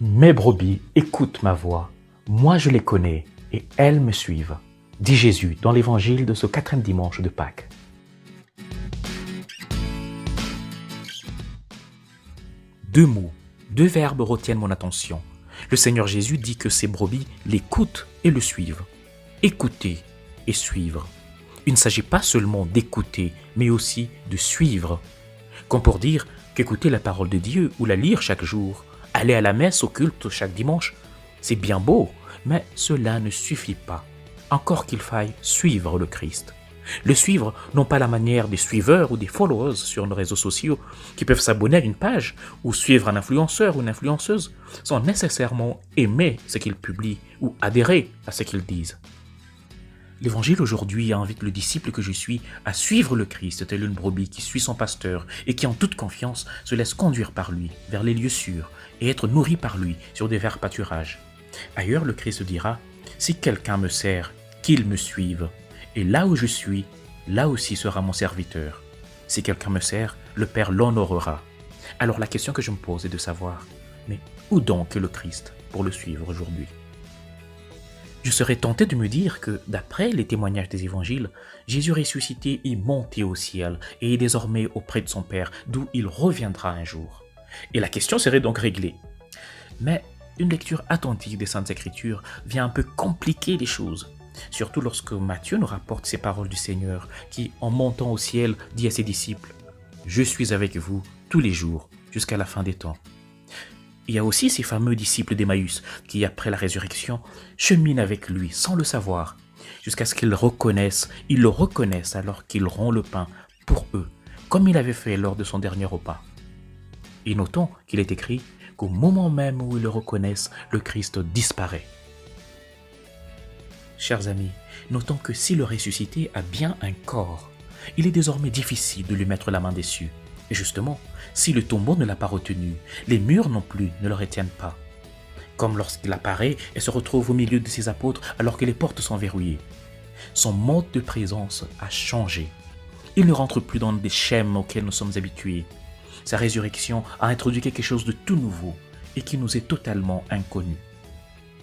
Mes brebis écoutent ma voix, moi je les connais et elles me suivent, dit Jésus dans l'évangile de ce 4e dimanche de Pâques. Deux mots, deux verbes retiennent mon attention. Le Seigneur Jésus dit que ses brebis l'écoutent et le suivent. Écouter et suivre. Il ne s'agit pas seulement d'écouter, mais aussi de suivre. Comme pour dire qu'écouter la parole de Dieu ou la lire chaque jour, aller à la messe au culte chaque dimanche, c'est bien beau, mais cela ne suffit pas. Encore qu'il faille suivre le Christ. Le suivre, non pas à la manière des suiveurs ou des followers sur nos réseaux sociaux qui peuvent s'abonner à une page ou suivre un influenceur ou une influenceuse sans nécessairement aimer ce qu'ils publient ou adhérer à ce qu'ils disent. L'Évangile aujourd'hui invite le disciple que je suis à suivre le Christ tel une brebis qui suit son pasteur et qui en toute confiance se laisse conduire par lui vers les lieux sûrs et être nourri par lui sur des verts pâturages. Ailleurs, le Christ dira « Si quelqu'un me sert, qu'il me suive. Et là où je suis, là aussi sera mon serviteur. Si quelqu'un me sert, le Père l'honorera. » Alors la question que je me pose est de savoir, mais où donc est le Christ pour le suivre aujourd'hui ? Je serais tenté de me dire que, d'après les témoignages des évangiles, Jésus ressuscité est monté au ciel et est désormais auprès de son Père, d'où il reviendra un jour. Et la question serait donc réglée. Mais une lecture attentive des Saintes Écritures vient un peu compliquer les choses, surtout lorsque Matthieu nous rapporte ces paroles du Seigneur qui, en montant au ciel, dit à ses disciples « Je suis avec vous tous les jours jusqu'à la fin des temps ». Il y a aussi ces fameux disciples d'Emmaüs qui, après la résurrection, cheminent avec lui sans le savoir, jusqu'à ce qu'ils le reconnaissent alors qu'il rompt le pain pour eux, comme il avait fait lors de son dernier repas. Et notons qu'il est écrit qu'au moment même où ils le reconnaissent, le Christ disparaît. Chers amis, notons que si le ressuscité a bien un corps, il est désormais difficile de lui mettre la main dessus. Et justement, si le tombeau ne l'a pas retenu, les murs non plus ne le retiennent pas. Comme lorsqu'il apparaît et se retrouve au milieu de ses apôtres alors que les portes sont verrouillées. Son mode de présence a changé. Il ne rentre plus dans des schèmes auxquels nous sommes habitués. Sa résurrection a introduit quelque chose de tout nouveau et qui nous est totalement inconnu.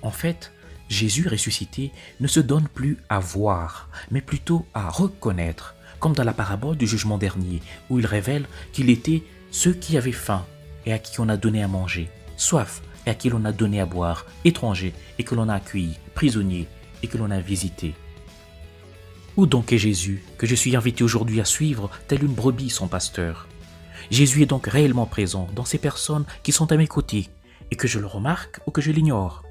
En fait, Jésus ressuscité ne se donne plus à voir, mais plutôt à reconnaître, comme dans la parabole du jugement dernier, où il révèle qu'il était ceux qui avaient faim et à qui on a donné à manger, soif et à qui l'on a donné à boire, étrangers et que l'on a accueillis, prisonniers et que l'on a visités. Où donc est Jésus, que je suis invité aujourd'hui à suivre, tel une brebis son pasteur? Jésus est donc réellement présent dans ces personnes qui sont à mes côtés, et que je le remarque ou que je l'ignore.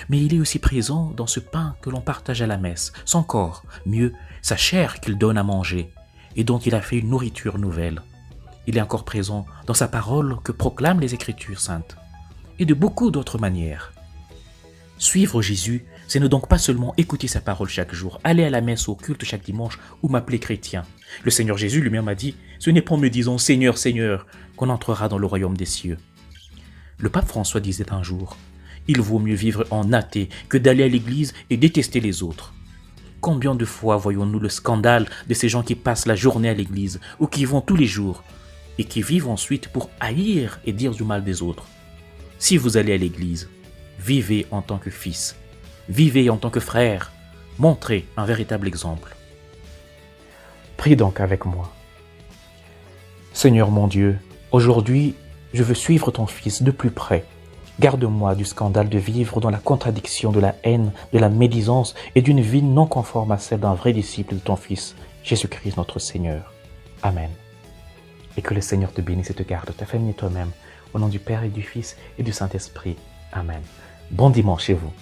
Mais il est aussi présent dans ce pain que l'on partage à la messe, son corps, mieux, sa chair qu'il donne à manger, et dont il a fait une nourriture nouvelle. Il est encore présent dans sa parole que proclament les Écritures saintes, et de beaucoup d'autres manières. Suivre Jésus, c'est ne donc pas seulement écouter sa parole chaque jour, aller à la messe ou au culte chaque dimanche ou m'appeler chrétien. Le Seigneur Jésus lui-même a dit « Ce n'est pas en me disant « Seigneur, Seigneur » qu'on entrera dans le royaume des cieux. » Le pape François disait un jour « Il vaut mieux vivre en athée que d'aller à l'église et détester les autres. » Combien de fois voyons-nous le scandale de ces gens qui passent la journée à l'église ou qui y vont tous les jours et qui vivent ensuite pour haïr et dire du mal des autres. Si vous allez à l'église, vivez en tant que fils, vivez en tant que frère, montrez un véritable exemple. Prie donc avec moi. Seigneur mon Dieu, aujourd'hui, je veux suivre ton Fils de plus près. Garde-moi du scandale de vivre dans la contradiction de la haine, de la médisance et d'une vie non conforme à celle d'un vrai disciple de ton Fils, Jésus-Christ notre Seigneur. Amen. Et que le Seigneur te bénisse et te garde, ta famille et toi-même, au nom du Père et du Fils et du Saint-Esprit. Amen. Bon dimanche chez vous.